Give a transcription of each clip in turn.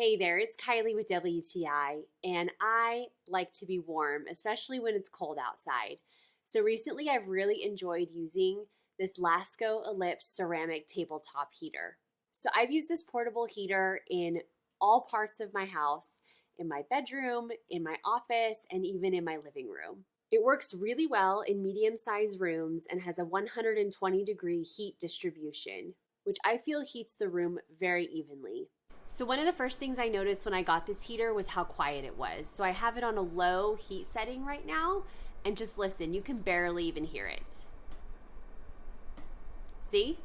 Hey there, it's Kylie with WTI, and I like to be warm, especially when it's cold outside. So recently I've really enjoyed using this Lasko Ellipse ceramic tabletop heater. So I've used this portable heater in all parts of my house, in my bedroom, in my office, and even in my living room. It works really well in medium-sized rooms and has a 120-degree heat distribution, which I feel heats the room very evenly. So one of the first things I noticed when I got this heater was how quiet it was. So I have it on a low heat setting right now, and just listen, you can barely even hear it. See?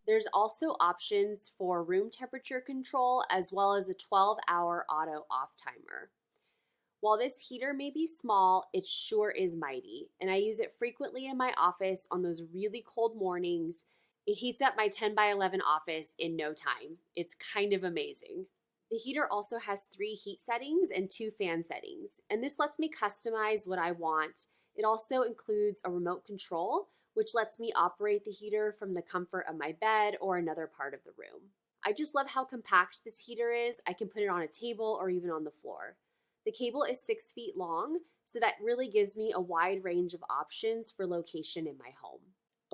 There's also options for room temperature control as well as a 12-hour auto off timer. While this heater may be small, it sure is mighty, and I use it frequently in my office on those really cold mornings. It heats up my 10 by 11 office in no time. It's kind of amazing. The heater also has 3 heat settings and 2 fan settings, and this lets me customize what I want. It also includes a remote control, which lets me operate the heater from the comfort of my bed or another part of the room. I just love how compact this heater is. I can put it on a table or even on the floor. The cable is 6 feet long, so that really gives me a wide range of options for location in my home.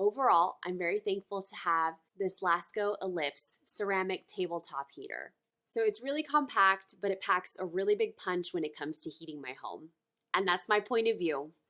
Overall, I'm very thankful to have this Lasko Ellipse ceramic tabletop heater. So it's really compact, but it packs a really big punch when it comes to heating my home. And that's my point of view.